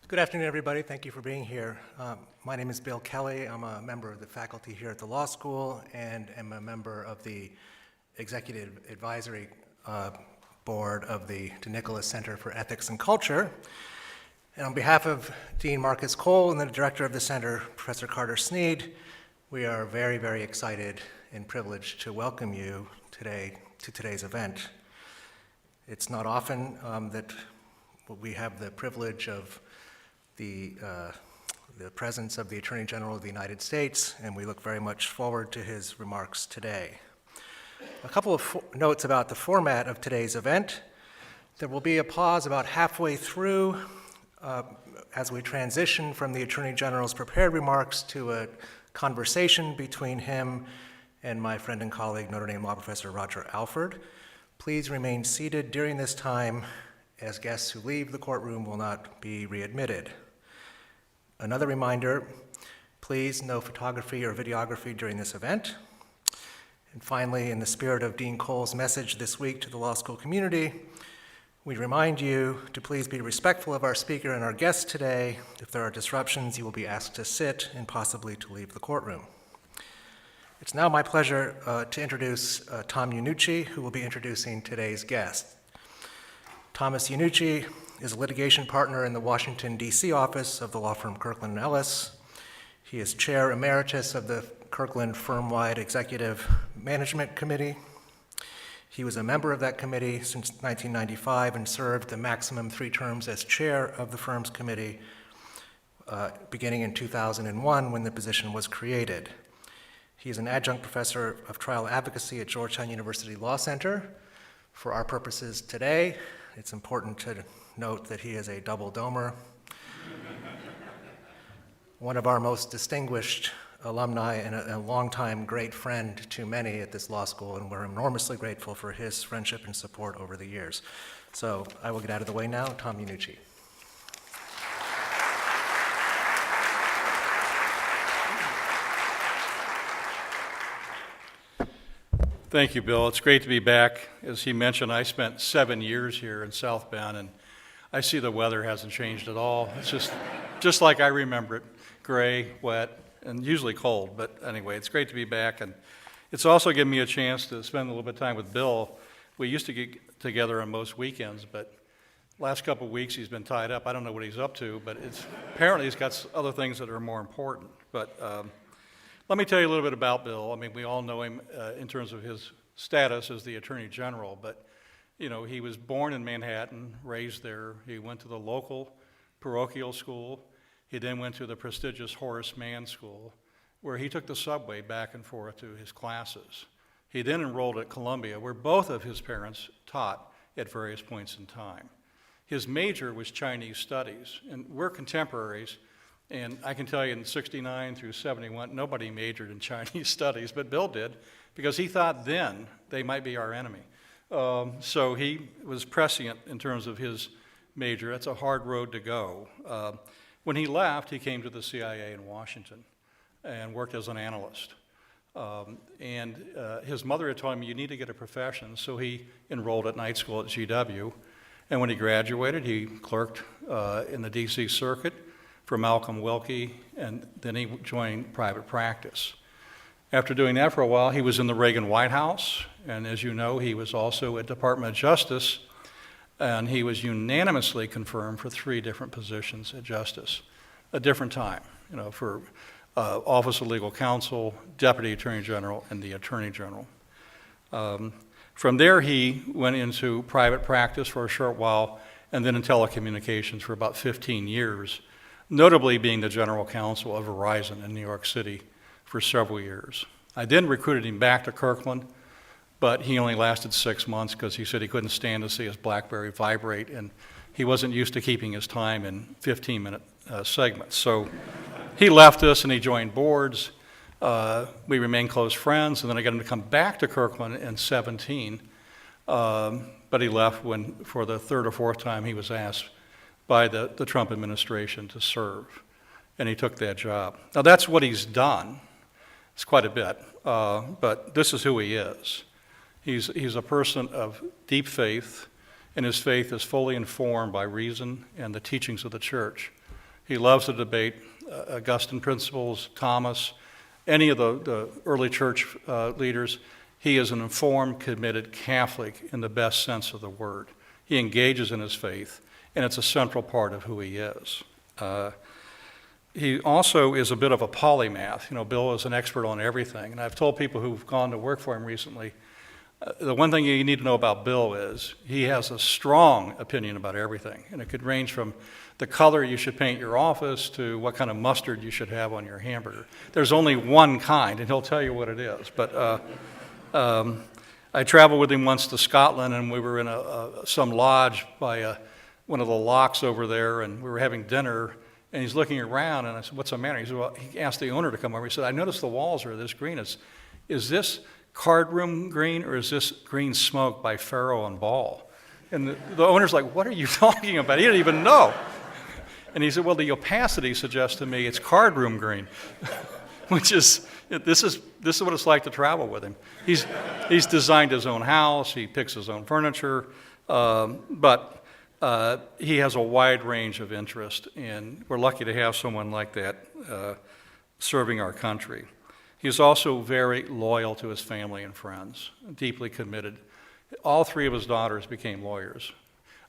Good afternoon, everybody. Thank you for being here. My name is Bill Kelly. I'm a member of the faculty here at the law school and am a member of the Executive Advisory Board of the DeNicholas Center for Ethics and Culture. And on behalf of Dean Marcus Cole and the director of the center, Professor Carter Sneed, we are very, very excited and privileged to welcome you today to today's event. It's not often that we have the privilege of the presence of the Attorney General of the United States, and we look very much forward to his remarks today. A couple of notes about the format of today's event. There will be a pause about halfway through as we transition from the Attorney General's prepared remarks to a conversation between him and my friend and colleague, Notre Dame law professor Roger Alford. Please remain seated during this time, as guests who leave the courtroom will not be readmitted. Another reminder, please no photography or videography during this event. And finally, in the spirit of Dean Cole's message this week to the law school community, we remind you to please be respectful of our speaker and our guests today. If there are disruptions, you will be asked to sit and possibly to leave the courtroom. It's now my pleasure to introduce Tom Iannucci, who will be introducing today's guest. Thomas Iannucci is a litigation partner in the Washington, D.C. office of the law firm Kirkland & Ellis. He is chair emeritus of the Kirkland Firm-Wide Executive Management Committee. He was a member of that committee since 1995 and served the maximum 3 terms as chair of the firm's committee, beginning in 2001 when the position was created. He is an adjunct professor of trial advocacy at Georgetown University Law Center. For our purposes today, it's important to note that he is a double domer, one of our most distinguished alumni and a longtime great friend to many at this law school, and we're enormously grateful for his friendship and support over the years. So I will get out of the way now. Tom Iannucci. Thank you, Bill. It's great to be back. As he mentioned, I spent 7 years here in South Bend, and I see the weather hasn't changed at all. It's just like I remember it, gray, wet, and usually cold. But anyway, it's great to be back, and it's also given me a chance to spend a little bit of time with Bill. We used to get together on most weekends, but last couple of weeks he's been tied up. I don't know what he's up to, but apparently he's got other things that are more important. But let me tell you a little bit about Bill. I mean, we all know him in terms of his status as the Attorney General, but you know, he was born in Manhattan, raised there. He went to the local parochial school. He then went to the prestigious Horace Mann School, where he took the subway back and forth to his classes. He then enrolled at Columbia, where both of his parents taught at various points in time. His major was Chinese studies, and we're contemporaries. And I can tell you in 69 through 71, nobody majored in Chinese studies, but Bill did, because he thought then they might be our enemy. So he was prescient in terms of his major. That's a hard road to go. When he left, he came to the CIA in Washington and worked as an analyst. His mother had told him, you need to get a profession, so he enrolled at night school at GW. And when he graduated, he clerked in the D.C. Circuit for Malcolm Wilkie, and then he joined private practice. After doing that for a while, he was in the Reagan White House, and as you know, he was also at Department of Justice, and he was unanimously confirmed for 3 different positions at Justice, a different time, you know, for Office of Legal Counsel, Deputy Attorney General, and the Attorney General. From there, he went into private practice for a short while, and then in telecommunications for about 15 years, notably being the general counsel of Verizon in New York City for several years. I then recruited him back to Kirkland, but he only lasted 6 months because he said he couldn't stand to see his BlackBerry vibrate, and he wasn't used to keeping his time in 15-minute segments. So he left us and he joined boards. We remained close friends, and then I got him to come back to Kirkland in 17, but he left when, for the 3rd or 4th time, he was asked by the Trump administration to serve, and he took that job. Now that's what he's done. It's quite a bit, but this is who he is. He's a person of deep faith, and his faith is fully informed by reason and the teachings of the church. He loves to debate Augustine principles, Thomas, any of the early church leaders. He is an informed, committed Catholic in the best sense of the word. He engages in his faith, and it's a central part of who he is. He also is a bit of a polymath. You know, Bill is an expert on everything, and I've told people who've gone to work for him recently, the one thing you need to know about Bill is he has a strong opinion about everything, and it could range from the color you should paint your office to what kind of mustard you should have on your hamburger. There's only one kind, and he'll tell you what it is. But I traveled with him once to Scotland, and we were in some lodge by one of the locks over there, and we were having dinner, and he's looking around, and I said, "What's the matter?" He said, "Well," he asked the owner to come over. He said, "I noticed the walls are this green. Is this card room green, or is this green smoke by Farrow and Ball?" And the owner's like, "What are you talking about?" He didn't even know. And he said, "Well, the opacity suggests to me it's card room green," which is, this is what it's like to travel with him. He's designed his own house, he picks his own furniture, but he has a wide range of interest, and we're lucky to have someone like that serving our country. He's also very loyal to his family and friends, deeply committed. All three of his daughters became lawyers.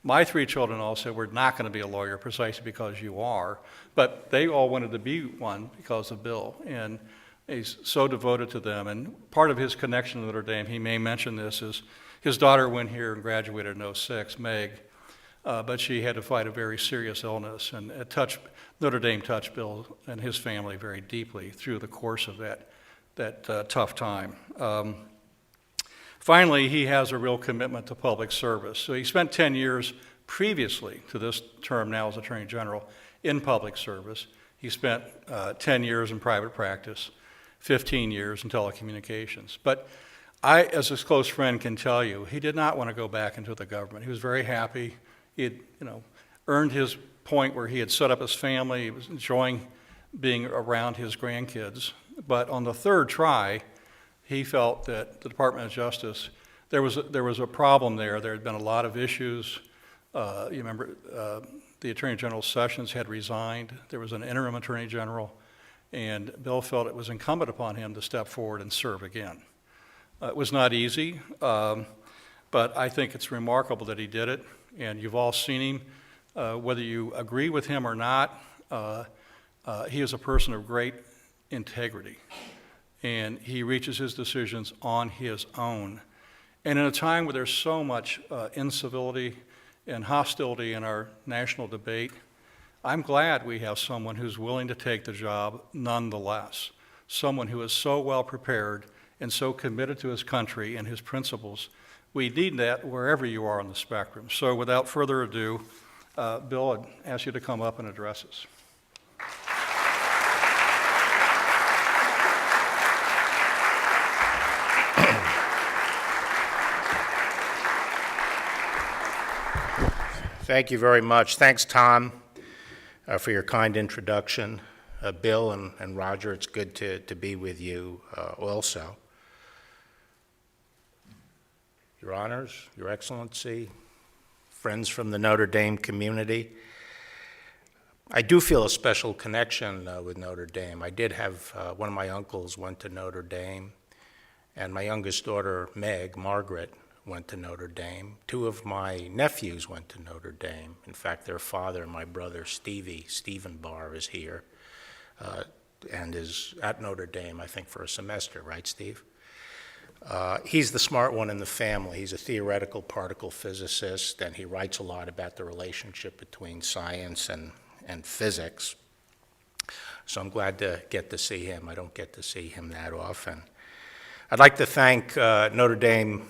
My three children all said, "We're not going to be a lawyer precisely because you are," but they all wanted to be one because of Bill, and he's so devoted to them. And part of his connection to Notre Dame, he may mention this, is his daughter went here and graduated in '06, Meg, but she had to fight a very serious illness, and Notre Dame touched Bill and his family very deeply through the course of that tough time. Finally, he has a real commitment to public service. So he spent 10 years previously to this term now as Attorney General in public service. He spent 10 years in private practice, 15 years in telecommunications. But I, as his close friend, can tell you, he did not want to go back into the government. He was very happy. He had, earned his point where he had set up his family. He was enjoying being around his grandkids. But on the third try, he felt that the Department of Justice, there was a problem there. There had been a lot of issues. You remember the Attorney General Sessions had resigned. There was an interim Attorney General, and Bill felt it was incumbent upon him to step forward and serve again. It was not easy, but I think it's remarkable that he did it, and you've all seen him. Whether you agree with him or not, he is a person of great integrity, and he reaches his decisions on his own. And in a time where there's so much incivility and hostility in our national debate, I'm glad we have someone who's willing to take the job nonetheless, someone who is so well prepared and so committed to his country and his principles. We need that wherever you are on the spectrum. So without further ado, Bill, I'd ask you to come up and address us. Thank you very much. Thanks, Tom, for your kind introduction. Bill and Roger, it's good to be with you also. Your Honors, Your Excellency, friends from the Notre Dame community, I do feel a special connection with Notre Dame. I did have one of my uncles went to Notre Dame, and my youngest daughter, Margaret, went to Notre Dame. Two of my nephews went to Notre Dame. In fact, their father, my brother Stephen Barr, is here and is at Notre Dame, I think, for a semester, right, Steve? He's the smart one in the family. He's a theoretical particle physicist, and he writes a lot about the relationship between science and physics. So I'm glad to get to see him. I don't get to see him that often. I'd like to thank Notre Dame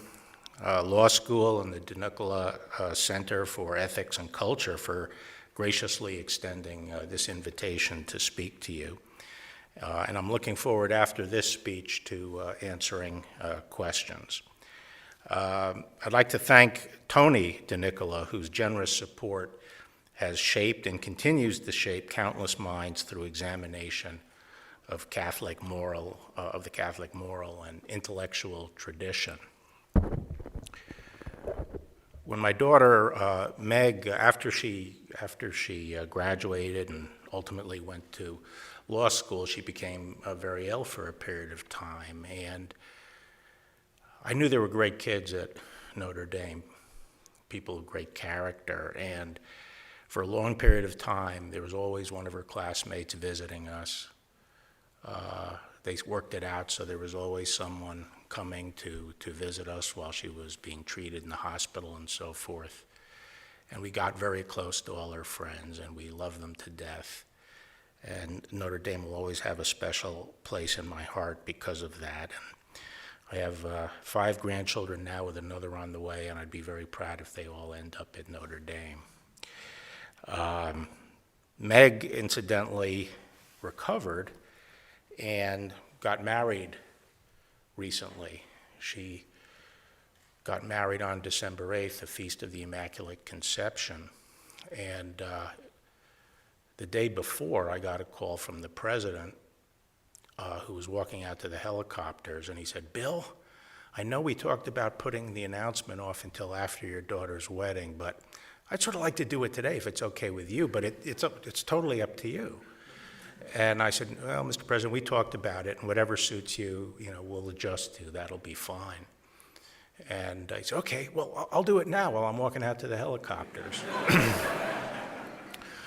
Law School and the De Nicola Center for Ethics and Culture for graciously extending this invitation to speak to you. And I'm looking forward after this speech to answering questions. I'd like to thank Tony De Nicola, whose generous support has shaped and continues to shape countless minds through examination of the Catholic moral and intellectual tradition. When my daughter Meg, after she graduated and ultimately went to law school, she became very ill for a period of time. And I knew there were great kids at Notre Dame, people of great character. And for a long period of time, there was always one of her classmates visiting us. They worked it out, so there was always someone coming to visit us while she was being treated in the hospital and so forth. And we got very close to all her friends, and we loved them to death. And Notre Dame will always have a special place in my heart because of that. And I have 5 grandchildren now with another on the way, and I'd be very proud if they all end up at Notre Dame. Meg, incidentally, recovered and got married recently. She got married on December 8th, the Feast of the Immaculate Conception. And the day before, I got a call from the president who was walking out to the helicopters, and he said, "Bill, I know we talked about putting the announcement off until after your daughter's wedding, but I'd sort of like to do it today if it's okay with you, but it's totally up to you." And I said, "Well, Mr. President, we talked about it, and whatever suits you, we'll adjust to. That'll be fine." And I said, "Okay, well, I'll do it now while I'm walking out to the helicopters."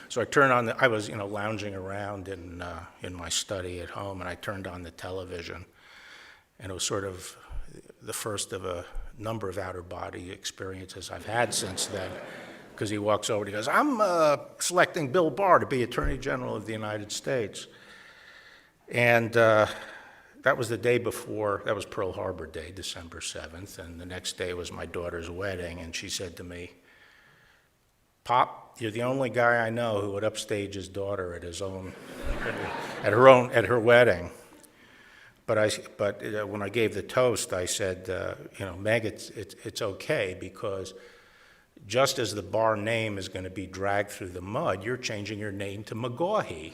So I turned on I was, lounging around in my study at home, and I turned on the television, and it was sort of the first of a number of outer body experiences I've had since then. Because he walks over and he goes, "I'm selecting Bill Barr to be Attorney General of the United States." And that was the day before, that was Pearl Harbor Day, December 7th, and the next day was my daughter's wedding, and she said to me, "Pop, you're the only guy I know who would upstage his daughter at her wedding." But when I gave the toast, I said, "Meg, it's okay, because just as the Barr name is going to be dragged through the mud, you're changing your name to McGaughey."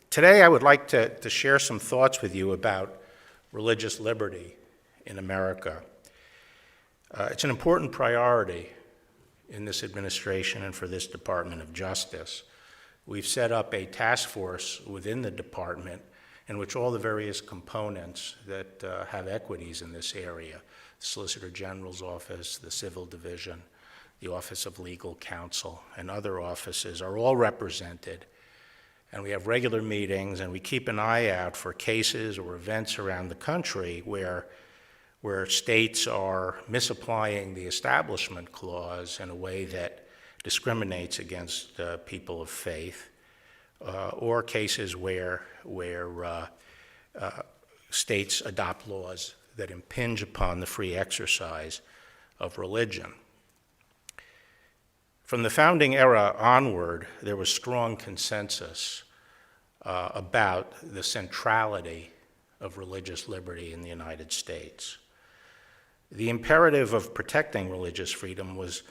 Today I would like to share some thoughts with you about religious liberty in America. It's an important priority in this administration and for this Department of Justice. We've set up a task force within the department in which all the various components that have equities in this area, the Solicitor General's office, the Civil Division, the Office of Legal Counsel, and other offices are all represented. And we have regular meetings, and we keep an eye out for cases or events around the country where states are misapplying the Establishment Clause in a way that discriminates against people of faith, or cases where states adopt laws that impinge upon the free exercise of religion. From the founding era onward, there was strong consensus about the centrality of religious liberty in the United States. The imperative of protecting religious freedom was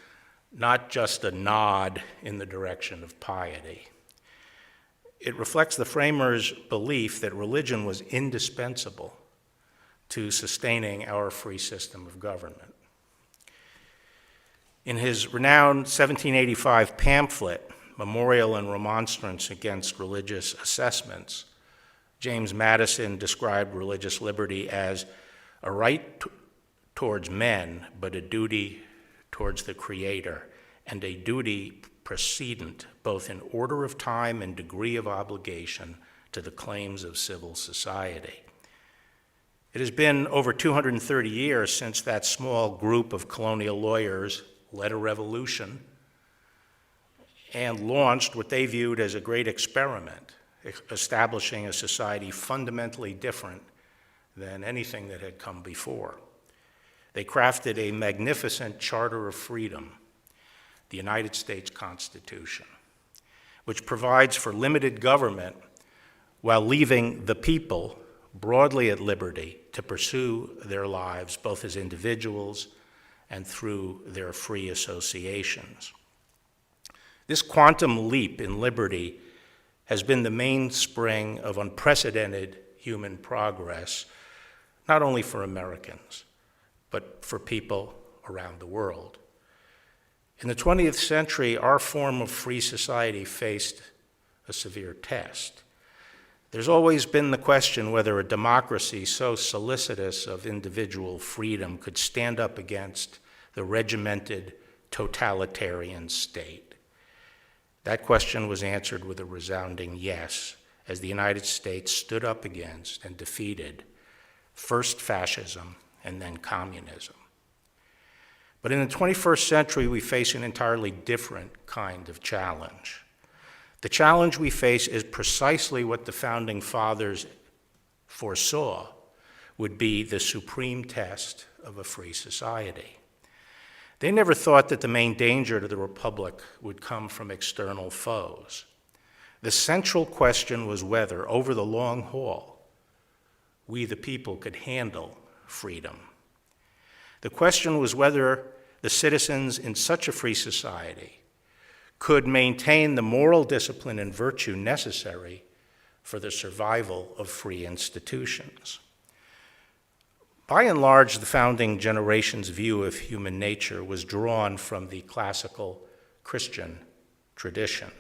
not just a nod in the direction of piety. It reflects the framers' belief that religion was indispensable to sustaining our free system of government. In his renowned 1785 pamphlet, Memorial and Remonstrance Against Religious Assessments, James Madison described religious liberty as a right towards men, but a duty towards the Creator, and a duty precedent, both in order of time and degree of obligation, to the claims of civil society. It has been over 230 years since that small group of colonial lawyers led a revolution and launched what they viewed as a great experiment, establishing a society fundamentally different than anything that had come before. They crafted a magnificent charter of freedom, the United States Constitution, which provides for limited government while leaving the people broadly at liberty to pursue their lives both as individuals and through their free associations. This quantum leap in liberty has been the mainspring of unprecedented human progress, not only for Americans, but for people around the world. In the 20th century, our form of free society faced a severe test. There's always been the question whether a democracy so solicitous of individual freedom could stand up against the regimented totalitarian state. That question was answered with a resounding yes, as the United States stood up against and defeated first fascism and then communism. But in the 21st century, we face an entirely different kind of challenge. The challenge we face is precisely what the Founding Fathers foresaw would be the supreme test of a free society. They never thought that the main danger to the Republic would come from external foes. The central question was whether, over the long haul, we the people could handle freedom. The question was whether the citizens in such a free society could maintain the moral discipline and virtue necessary for the survival of free institutions. By and large, the founding generation's view of human nature was drawn from the classical Christian tradition.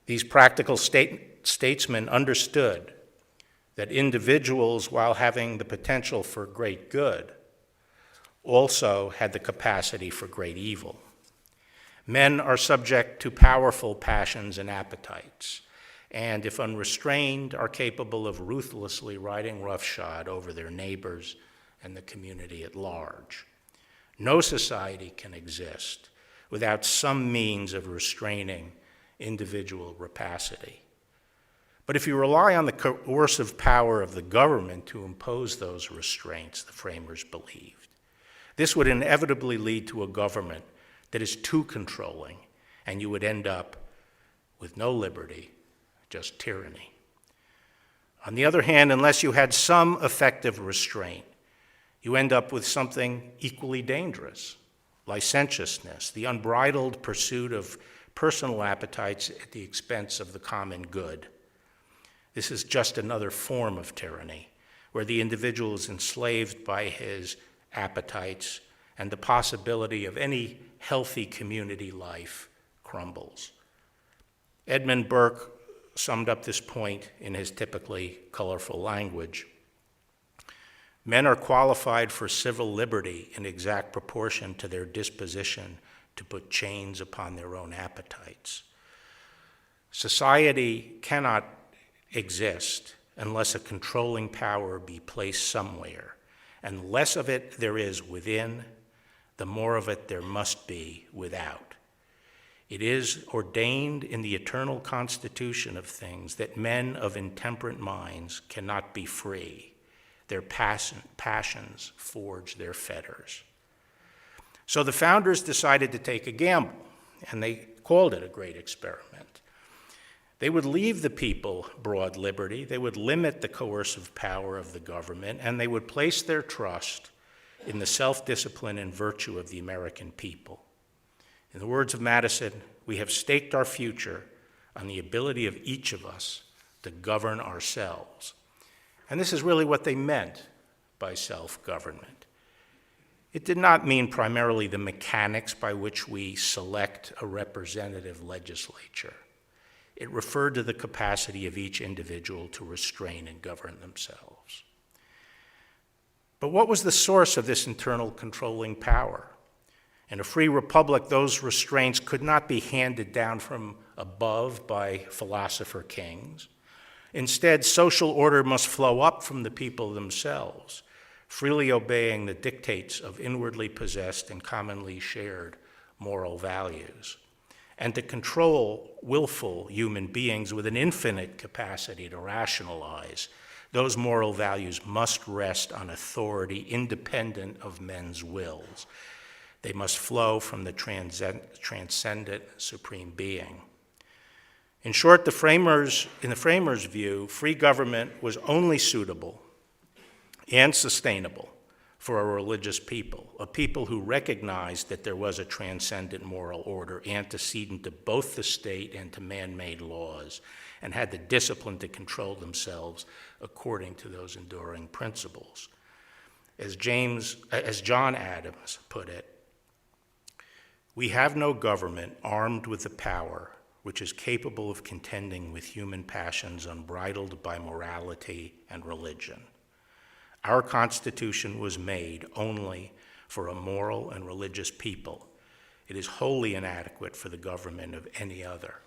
These practical statesmen understood that individuals, while having the potential for great good, also had the capacity for great evil. Men are subject to powerful passions and appetites, and if unrestrained, are capable of ruthlessly riding roughshod over their neighbors and the community at large. No society can exist without some means of restraining individual rapacity. But if you rely on the coercive power of the government to impose those restraints, the framers believed, this would inevitably lead to a government that is too controlling, and you would end up with no liberty, just tyranny. On the other hand, unless you had some effective restraint, you end up with something equally dangerous: licentiousness, the unbridled pursuit of personal appetites at the expense of the common good. This is just another form of tyranny, where the individual is enslaved by his appetites, and the possibility of any healthy community life crumbles. Edmund Burke summed up this point in his typically colorful language. Men are qualified for civil liberty in exact proportion to their disposition to put chains upon their own appetites. Society cannot exist unless a controlling power be placed somewhere, and less of it there is within, the more of it there must be without. It is ordained in the eternal constitution of things that men of intemperate minds cannot be free. Their passions forge their fetters. So the founders decided to take a gamble, and they called it a great experiment. They would leave the people broad liberty, they would limit the coercive power of the government, and they would place their trust in the self-discipline and virtue of the American people. In the words of Madison, we have staked our future on the ability of each of us to govern ourselves. And this is really what they meant by self-government. It did not mean primarily the mechanics by which we select a representative legislature. It referred to the capacity of each individual to restrain and govern themselves. But what was the source of this internal controlling power? In a free republic, those restraints could not be handed down from above by philosopher kings. Instead, social order must flow up from the people themselves, freely obeying the dictates of inwardly possessed and commonly shared moral values. And to control willful human beings with an infinite capacity to rationalize, those moral values must rest on authority independent of men's wills. They must flow from the transcendent supreme being. In short, in the framers' view, free government was only suitable and sustainable for a religious people, a people who recognized that there was a transcendent moral order antecedent to both the state and to man-made laws, and had the discipline to control themselves according to those enduring principles. As John Adams put it, "We have no government armed with the power which is capable of contending with human passions unbridled by morality and religion. Our Constitution was made only for a moral and religious people. It is wholly inadequate for the government of any other."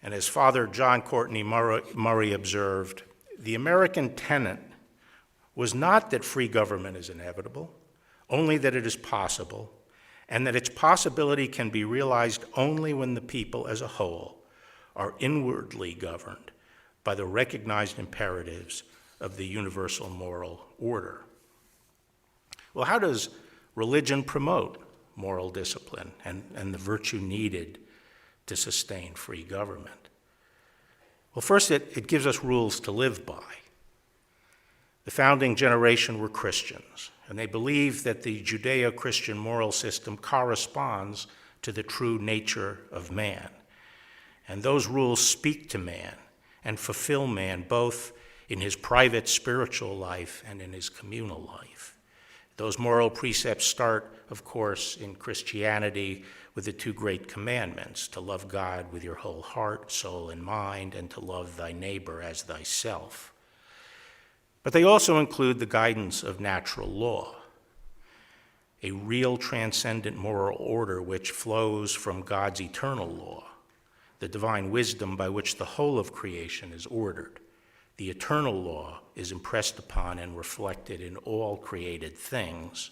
And as Father John Courtney Murray observed, the American tenet was not that free government is inevitable, only that it is possible, and that its possibility can be realized only when the people as a whole are inwardly governed by the recognized imperatives of the universal moral order. Well, how does religion promote moral discipline and the virtue needed to sustain free government? Well, first, it gives us rules to live by. The founding generation were Christians, and they believed that the Judeo-Christian moral system corresponds to the true nature of man. And those rules speak to man and fulfill man both in his private spiritual life and in his communal life. Those moral precepts start, of course, in Christianity with the two great commandments: to love God with your whole heart, soul, and mind, and to love thy neighbor as thyself. But they also include the guidance of natural law, a real transcendent moral order which flows from God's eternal law, the divine wisdom by which the whole of creation is ordered. The eternal law is impressed upon and reflected in all created things.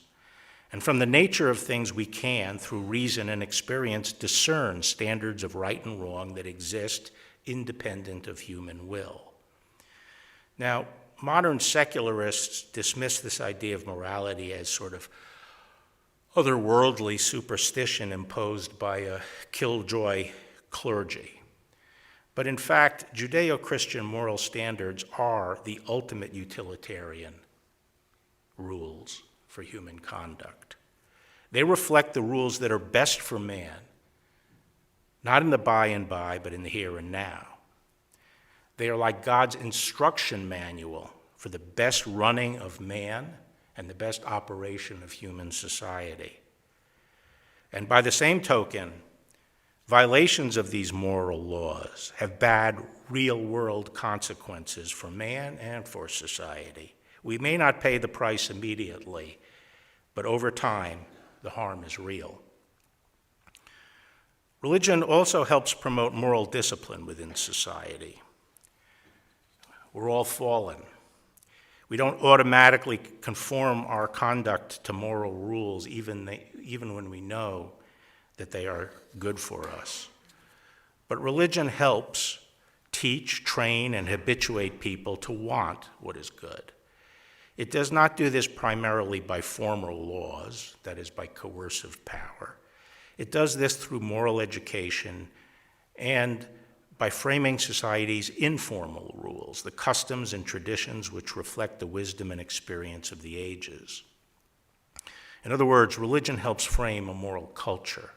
And from the nature of things, we can, through reason and experience, discern standards of right and wrong that exist independent of human will. Now, modern secularists dismiss this idea of morality as sort of otherworldly superstition imposed by a killjoy clergy. But in fact, Judeo-Christian moral standards are the ultimate utilitarian rules for human conduct. They reflect the rules that are best for man, not in the by and by, but in the here and now. They are like God's instruction manual for the best running of man and the best operation of human society. And by the same token, violations of these moral laws have bad real-world consequences for man and for society. We may not pay the price immediately, but over time, the harm is real. Religion also helps promote moral discipline within society. We're all fallen. We don't automatically conform our conduct to moral rules, even when we know that they are good for us. But religion helps teach, train, and habituate people to want what is good. It does not do this primarily by formal laws, that is, by coercive power. It does this through moral education and by framing society's informal rules, the customs and traditions which reflect the wisdom and experience of the ages. In other words, religion helps frame a moral culture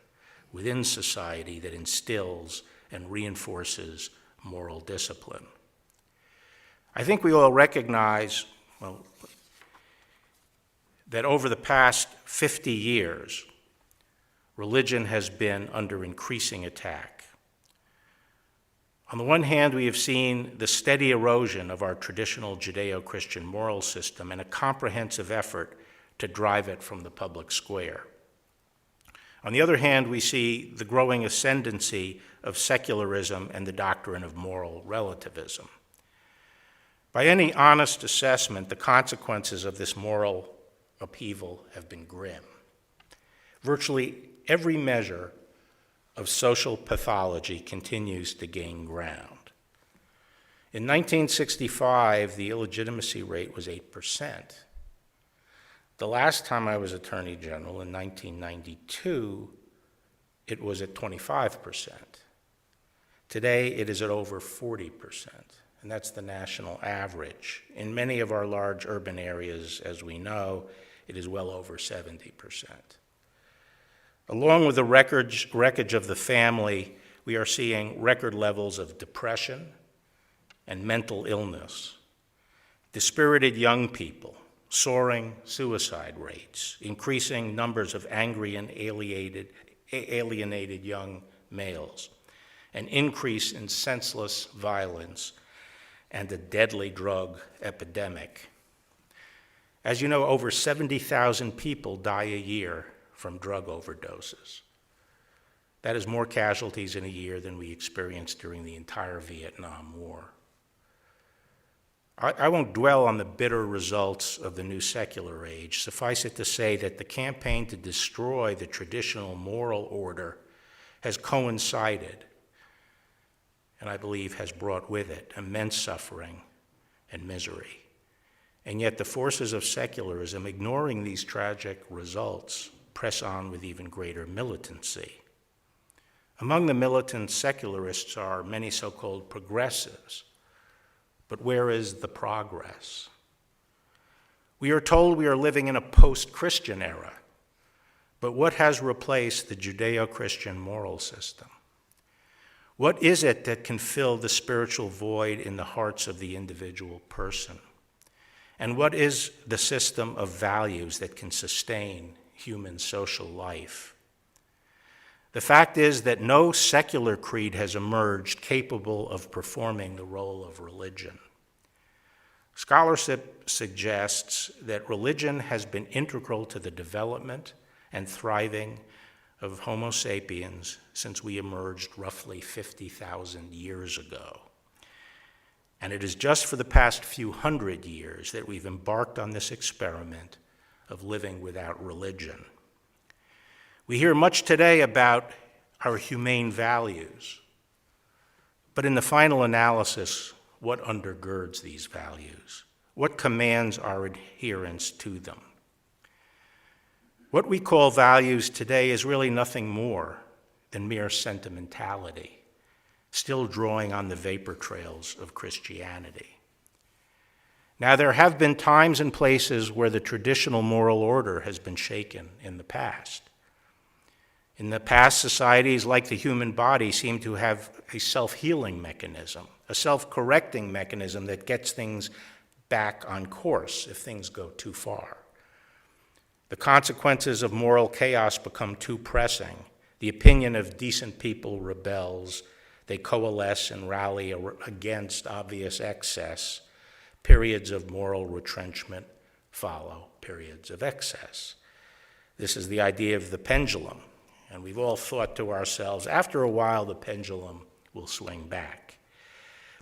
within society that instills and reinforces moral discipline. I think we all recognize, that over the past 50 years, religion has been under increasing attack. On the one hand, we have seen the steady erosion of our traditional Judeo-Christian moral system and a comprehensive effort to drive it from the public square. On the other hand, we see the growing ascendancy of secularism and the doctrine of moral relativism. By any honest assessment, the consequences of this moral upheaval have been grim. Virtually every measure of social pathology continues to gain ground. In 1965, the illegitimacy rate was 8%. The last time I was Attorney General, in 1992, it was at 25%. Today, it is at over 40%, and that's the national average. In many of our large urban areas, as we know, it is well over 70%. Along with the wreckage of the family, we are seeing record levels of depression and mental illness. Dispirited young people soaring suicide rates, increasing numbers of angry and alienated young males, an increase in senseless violence, and a deadly drug epidemic. As you know, over 70,000 people die a year from drug overdoses. That is more casualties in a year than we experienced during the entire Vietnam War. I won't dwell on the bitter results of the new secular age. Suffice it to say that the campaign to destroy the traditional moral order has coincided, and I believe has brought with it immense suffering and misery. And yet the forces of secularism, ignoring these tragic results, press on with even greater militancy. Among the militant secularists are many so-called progressives. But where is the progress? We are told we are living in a post-Christian era, but what has replaced the Judeo-Christian moral system? What is it that can fill the spiritual void in the hearts of the individual person? And what is the system of values that can sustain human social life? The fact is that no secular creed has emerged capable of performing the role of religion. Scholarship suggests that religion has been integral to the development and thriving of Homo sapiens since we emerged roughly 50,000 years ago. And it is just for the past few hundred years that we've embarked on this experiment of living without religion. We hear much today about our humane values, but in the final analysis, what undergirds these values? What commands our adherence to them? What we call values today is really nothing more than mere sentimentality, still drawing on the vapor trails of Christianity. Now, there have been times and places where the traditional moral order has been shaken in the past. In the past, societies like the human body seem to have a self-healing mechanism, a self-correcting mechanism that gets things back on course if things go too far. The consequences of moral chaos become too pressing. The opinion of decent people rebels. They coalesce and rally against obvious excess. Periods of moral retrenchment follow periods of excess. This is the idea of the pendulum. And we've all thought to ourselves, after a while, the pendulum will swing back.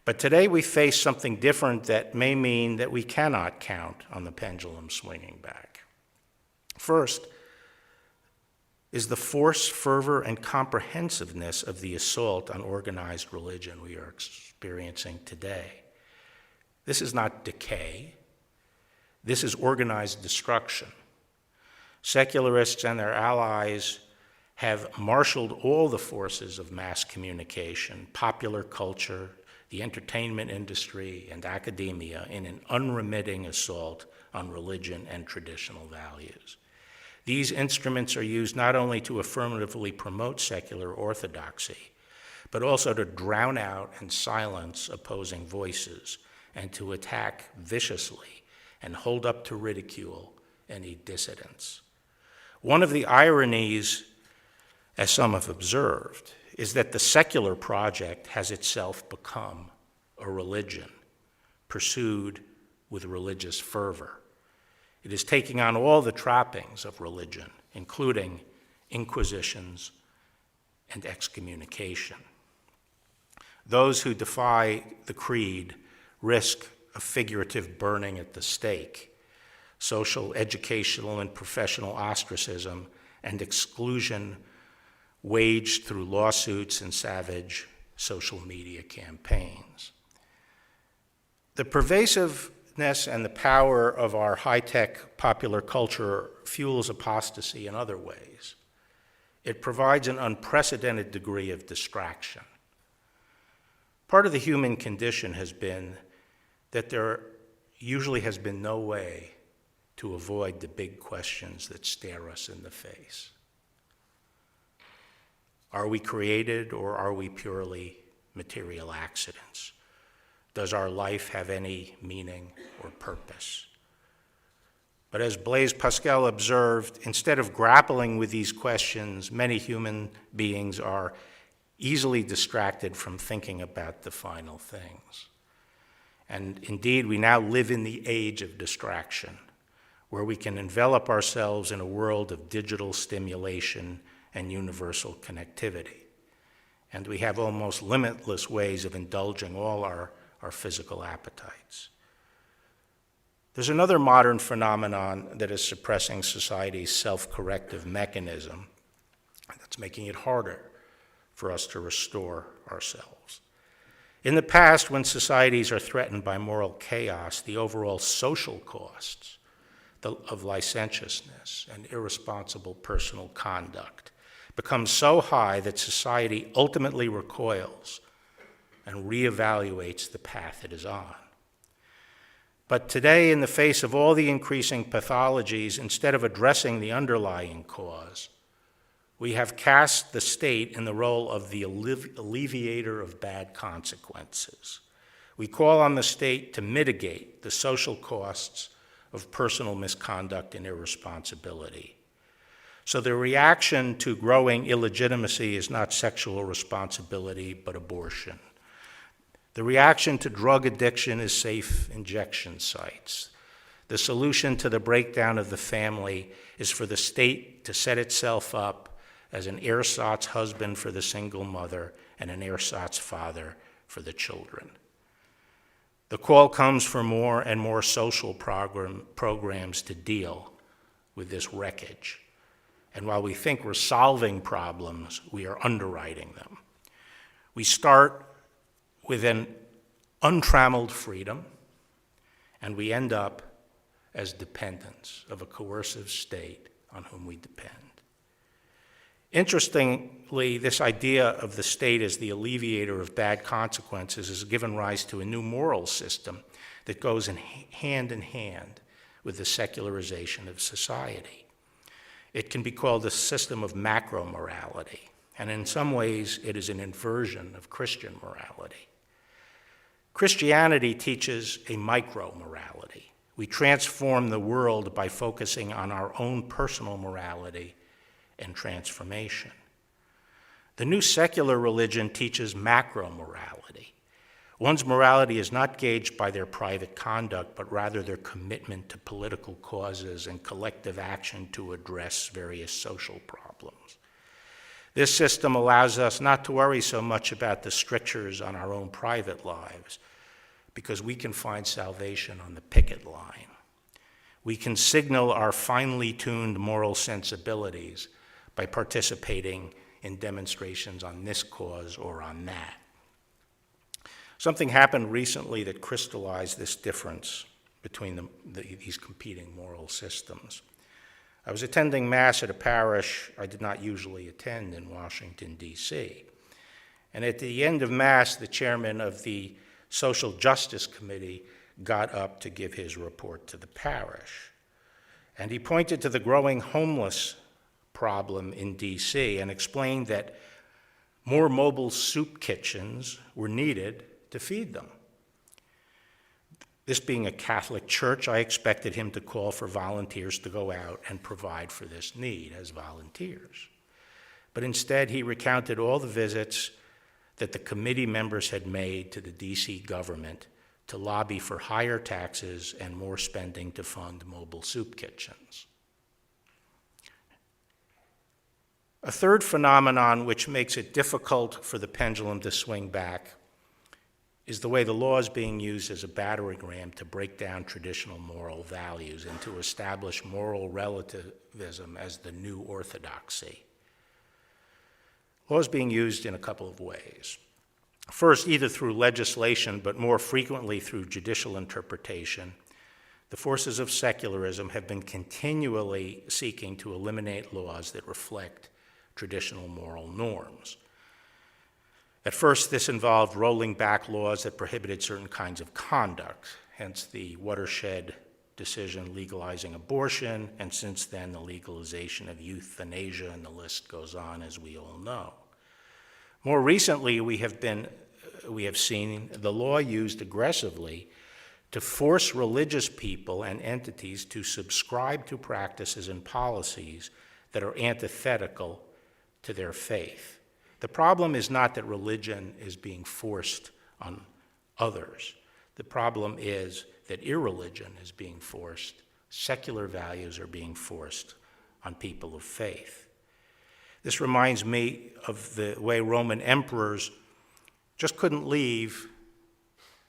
But today we face something different that may mean that we cannot count on the pendulum swinging back. First is the force, fervor, and comprehensiveness of the assault on organized religion we are experiencing today. This is not decay. This is organized destruction. Secularists and their allies have marshaled all the forces of mass communication, popular culture, the entertainment industry, and academia in an unremitting assault on religion and traditional values. These instruments are used not only to affirmatively promote secular orthodoxy, but also to drown out and silence opposing voices and to attack viciously and hold up to ridicule any dissidents. One of the ironies, as some have observed, is that the secular project has itself become a religion, pursued with religious fervor. It is taking on all the trappings of religion, including inquisitions and excommunication. Those who defy the creed risk a figurative burning at the stake, social, educational, and professional ostracism, and exclusion waged through lawsuits and savage social media campaigns. The pervasiveness and the power of our high-tech popular culture fuels apostasy in other ways. It provides an unprecedented degree of distraction. Part of the human condition has been that there usually has been no way to avoid the big questions that stare us in the face. Are we created, or are we purely material accidents? Does our life have any meaning or purpose? But as Blaise Pascal observed, instead of grappling with these questions, many human beings are easily distracted from thinking about the final things. And indeed, we now live in the age of distraction, where we can envelop ourselves in a world of digital stimulation and universal connectivity. And we have almost limitless ways of indulging all our physical appetites. There's another modern phenomenon that is suppressing society's self-corrective mechanism that's making it harder for us to restore ourselves. In the past, when societies are threatened by moral chaos, the overall social costs of licentiousness and irresponsible personal conduct become so high that society ultimately recoils and reevaluates the path it is on. But today, in the face of all the increasing pathologies, instead of addressing the underlying cause, we have cast the state in the role of the alleviator of bad consequences. We call on the state to mitigate the social costs of personal misconduct and irresponsibility. So the reaction to growing illegitimacy is not sexual responsibility, but abortion. The reaction to drug addiction is safe injection sites. The solution to the breakdown of the family is for the state to set itself up as an ersatz husband for the single mother and an ersatz father for the children. The call comes for more and more social programs to deal with this wreckage. And while we think we're solving problems, we are underwriting them. We start with an untrammeled freedom, and we end up as dependents of a coercive state on whom we depend. Interestingly, this idea of the state as the alleviator of bad consequences has given rise to a new moral system that goes hand in hand with the secularization of society. It can be called a system of macro-morality, and in some ways it is an inversion of Christian morality. Christianity teaches a micro-morality. We transform the world by focusing on our own personal morality and transformation. The new secular religion teaches macro-morality. One's morality is not gauged by their private conduct, but rather their commitment to political causes and collective action to address various social problems. This system allows us not to worry so much about the strictures on our own private lives, because we can find salvation on the picket line. We can signal our finely tuned moral sensibilities by participating in demonstrations on this cause or on that. Something happened recently that crystallized this difference between these competing moral systems. I was attending Mass at a parish I did not usually attend in Washington, D.C. And at the end of Mass, the chairman of the Social Justice Committee got up to give his report to the parish. And he pointed to the growing homeless problem in D.C. and explained that more mobile soup kitchens were needed to feed them. This being a Catholic church, I expected him to call for volunteers to go out and provide for this need as volunteers. But instead, he recounted all the visits that the committee members had made to the DC government to lobby for higher taxes and more spending to fund mobile soup kitchens. A third phenomenon which makes it difficult for the pendulum to swing back is the way the law is being used as a battering ram to break down traditional moral values and to establish moral relativism as the new orthodoxy. Law is being used in a couple of ways. First, either through legislation, but more frequently through judicial interpretation, the forces of secularism have been continually seeking to eliminate laws that reflect traditional moral norms. At first, this involved rolling back laws that prohibited certain kinds of conduct, hence the watershed decision legalizing abortion, and since then the legalization of euthanasia, and the list goes on, as we all know. More recently, we have seen the law used aggressively to force religious people and entities to subscribe to practices and policies that are antithetical to their faith. The problem is not that religion is being forced on others. The problem is that irreligion is being forced. Secular values are being forced on people of faith. This reminds me of the way Roman emperors just couldn't leave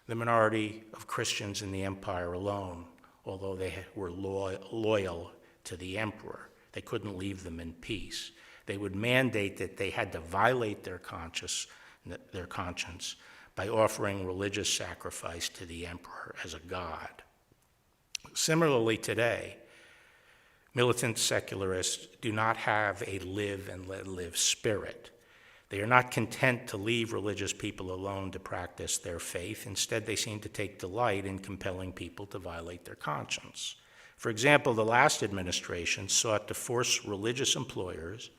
the minority of Christians in the empire alone, although they were loyal to the emperor. They couldn't leave them in peace. They would mandate that they had to violate their conscience by offering religious sacrifice to the emperor as a god. Similarly today, militant secularists do not have a live and let live spirit. They are not content to leave religious people alone to practice their faith. Instead, they seem to take delight in compelling people to violate their conscience. For example, the last administration sought to force religious employers,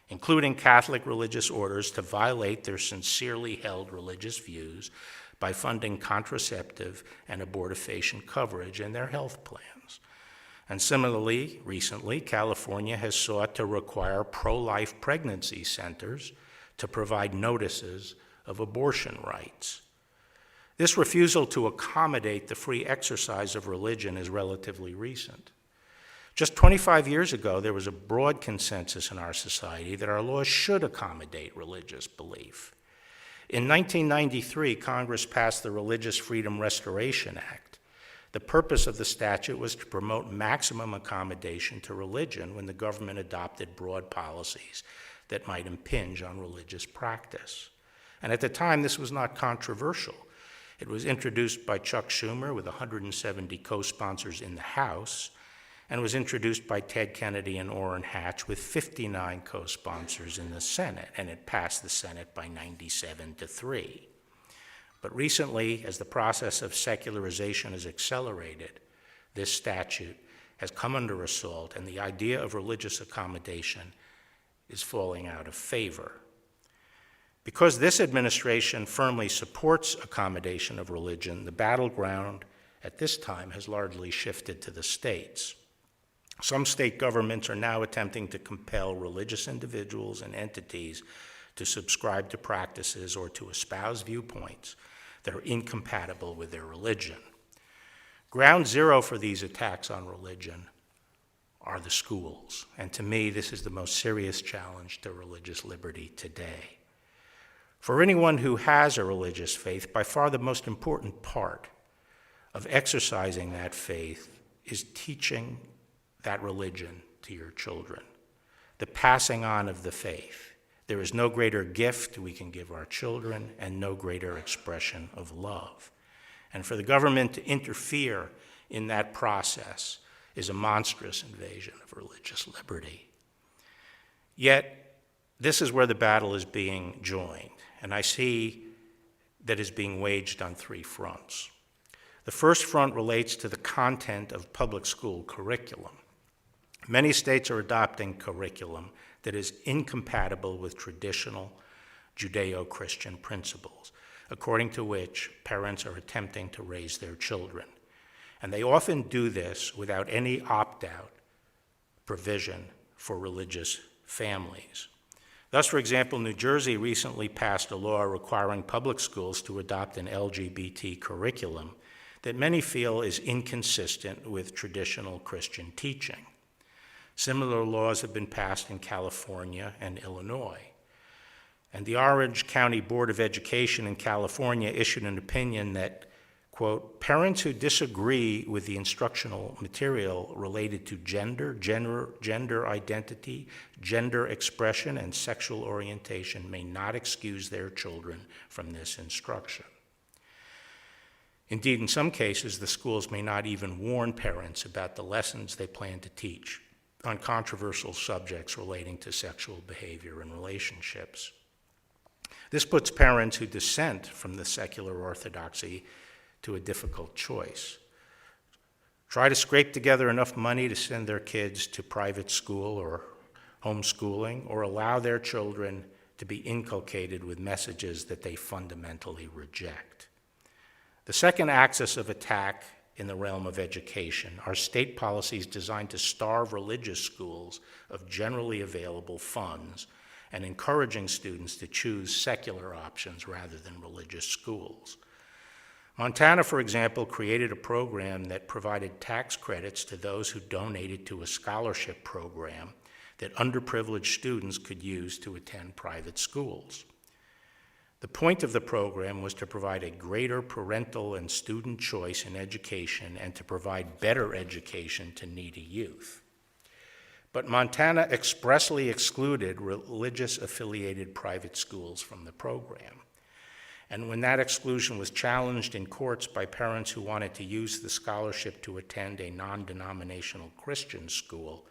including Catholic religious orders, to violate their sincerely held religious views by funding contraceptive and abortifacient coverage in their health plans. And similarly, recently, California has sought to require pro-life pregnancy centers to provide notices of abortion rights. This refusal to accommodate the free exercise of religion is relatively recent. Just 25 years ago, there was a broad consensus in our society that our laws should accommodate religious belief. In 1993, Congress passed the Religious Freedom Restoration Act. The purpose of the statute was to promote maximum accommodation to religion when the government adopted broad policies that might impinge on religious practice. And at the time, this was not controversial. It was introduced by Chuck Schumer with 170 co-sponsors in the House, and was introduced by Ted Kennedy and Orrin Hatch with 59 co-sponsors in the Senate, and it passed the Senate by 97-3. But recently, as the process of secularization has accelerated, this statute has come under assault, and the idea of religious accommodation is falling out of favor. Because this administration firmly supports accommodation of religion, the battleground at this time has largely shifted to the states. Some state governments are now attempting to compel religious individuals and entities to subscribe to practices or to espouse viewpoints that are incompatible with their religion. Ground zero for these attacks on religion are the schools, and to me, this is the most serious challenge to religious liberty today. For anyone who has a religious faith, by far the most important part of exercising that faith is teaching that religion to your children, the passing on of the faith. There is no greater gift we can give our children and no greater expression of love. And for the government to interfere in that process is a monstrous invasion of religious liberty. Yet, this is where the battle is being joined, and I see that is being waged on three fronts. The first front relates to the content of public school curriculum. Many states are adopting curriculum that is incompatible with traditional Judeo-Christian principles, according to which parents are attempting to raise their children. And they often do this without any opt-out provision for religious families. Thus, for example, New Jersey recently passed a law requiring public schools to adopt an LGBT curriculum that many feel is inconsistent with traditional Christian teaching. Similar laws have been passed in California and Illinois. And the Orange County Board of Education in California issued an opinion that, quote, parents who disagree with the instructional material related to gender identity, gender expression, and sexual orientation may not excuse their children from this instruction. Indeed, in some cases, the schools may not even warn parents about the lessons they plan to teach on controversial subjects relating to sexual behavior and relationships. This puts parents who dissent from the secular orthodoxy to a difficult choice. Try to scrape together enough money to send their kids to private school or homeschooling, or allow their children to be inculcated with messages that they fundamentally reject. The second axis of attack in the realm of education are state policies designed to starve religious schools of generally available funds and encouraging students to choose secular options rather than religious schools. Montana, for example, created a program that provided tax credits to those who donated to a scholarship program that underprivileged students could use to attend private schools. The point of the program was to provide a greater parental and student choice in education and to provide better education to needy youth. But Montana expressly excluded religious-affiliated private schools from the program. And when that exclusion was challenged in courts by parents who wanted to use the scholarship to attend a non-denominational Christian school,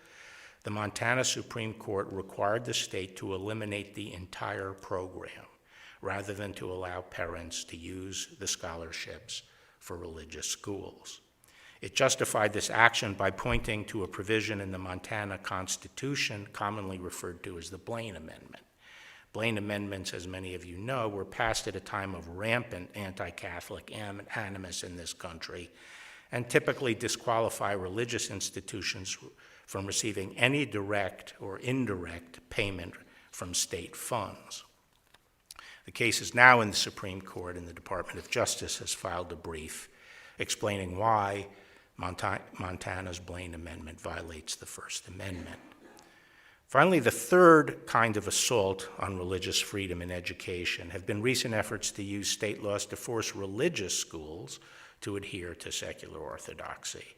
the Montana Supreme Court required the state to eliminate the entire program, rather than to allow parents to use the scholarships for religious schools. It justified this action by pointing to a provision in the Montana Constitution, commonly referred to as the Blaine Amendment. Blaine amendments, as many of you know, were passed at a time of rampant anti-Catholic animus in this country and typically disqualify religious institutions from receiving any direct or indirect payment from state funds. The case is now in the Supreme Court, and the Department of Justice has filed a brief explaining why Montana's Blaine Amendment violates the First Amendment. Finally, the third kind of assault on religious freedom in education have been recent efforts to use state laws to force religious schools to adhere to secular orthodoxy.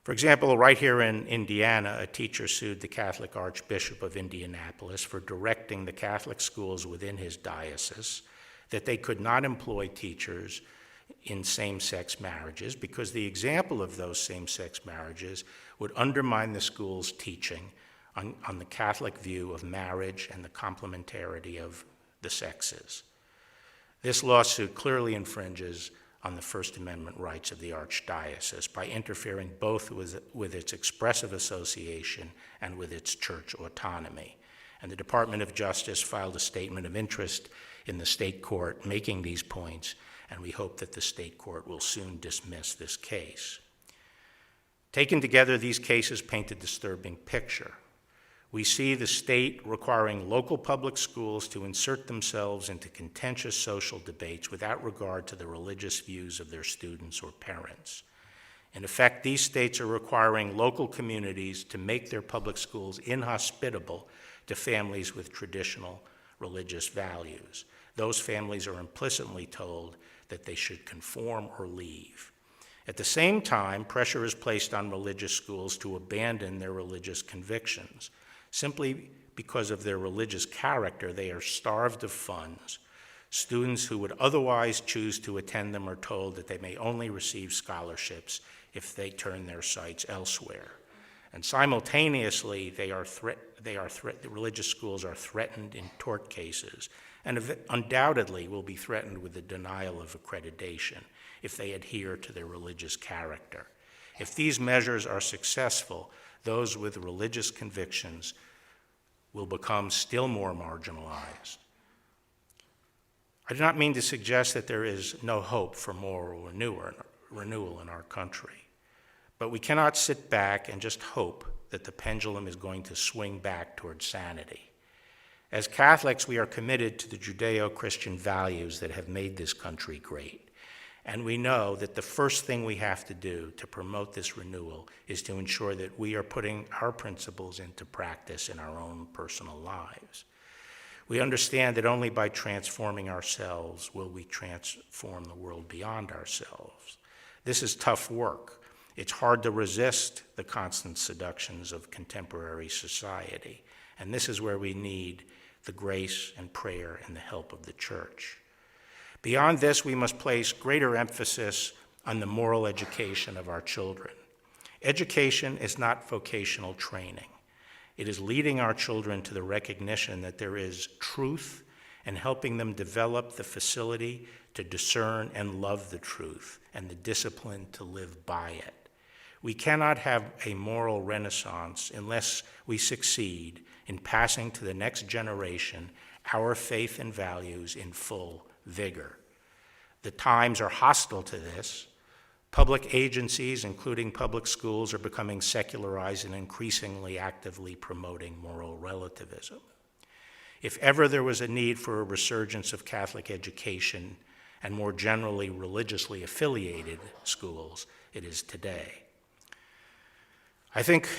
For example, right here in Indiana, a teacher sued the Catholic Archbishop of Indianapolis for directing the Catholic schools within his diocese that they could not employ teachers in same-sex marriages because the example of those same-sex marriages would undermine the school's teaching on the Catholic view of marriage and the complementarity of the sexes. This lawsuit clearly infringes on the First Amendment rights of the Archdiocese by interfering both with its expressive association and with its church autonomy. And the Department of Justice filed a statement of interest in the state court making these points, and we hope that the state court will soon dismiss this case. Taken together, these cases paint a disturbing picture. We see the state requiring local public schools to insert themselves into contentious social debates without regard to the religious views of their students or parents. In effect, these states are requiring local communities to make their public schools inhospitable to families with traditional religious values. Those families are implicitly told that they should conform or leave. At the same time, pressure is placed on religious schools to abandon their religious convictions. Simply because of their religious character, they are starved of funds. Students who would otherwise choose to attend them are told that they may only receive scholarships if they turn their sights elsewhere. And simultaneously, the religious schools are threatened in tort cases and undoubtedly will be threatened with the denial of accreditation if they adhere to their religious character. If these measures are successful, those with religious convictions will become still more marginalized. I do not mean to suggest that there is no hope for moral renewal in our country, but we cannot sit back and just hope that the pendulum is going to swing back towards sanity. As Catholics, we are committed to the Judeo-Christian values that have made this country great. And we know that the first thing we have to do to promote this renewal is to ensure that we are putting our principles into practice in our own personal lives. We understand that only by transforming ourselves will we transform the world beyond ourselves. This is tough work. It's hard to resist the constant seductions of contemporary society. And this is where we need the grace and prayer and the help of the church. Beyond this, we must place greater emphasis on the moral education of our children. Education is not vocational training. It is leading our children to the recognition that there is truth and helping them develop the facility to discern and love the truth and the discipline to live by it. We cannot have a moral renaissance unless we succeed in passing to the next generation our faith and values in full vigor. The times are hostile to this. Public agencies, including public schools, are becoming secularized and increasingly actively promoting moral relativism. If ever there was a need for a resurgence of Catholic education and more generally religiously affiliated schools, it is today. I think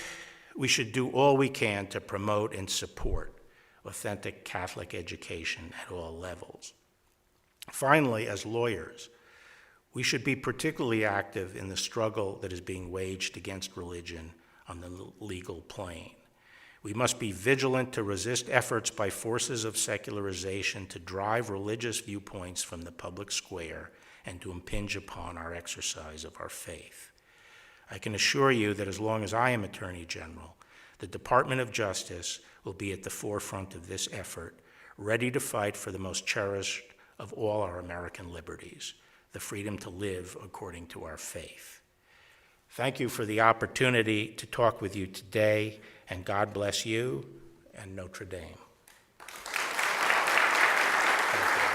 we should do all we can to promote and support authentic Catholic education at all levels. Finally, as lawyers, we should be particularly active in the struggle that is being waged against religion on the legal plane. We must be vigilant to resist efforts by forces of secularization to drive religious viewpoints from the public square and to impinge upon our exercise of our faith. I can assure you that as long as I am Attorney General, the Department of Justice will be at the forefront of this effort, ready to fight for the most cherished of all our American liberties, the freedom to live according to our faith. Thank you for the opportunity to talk with you today, and God bless you and Notre Dame. Thank you.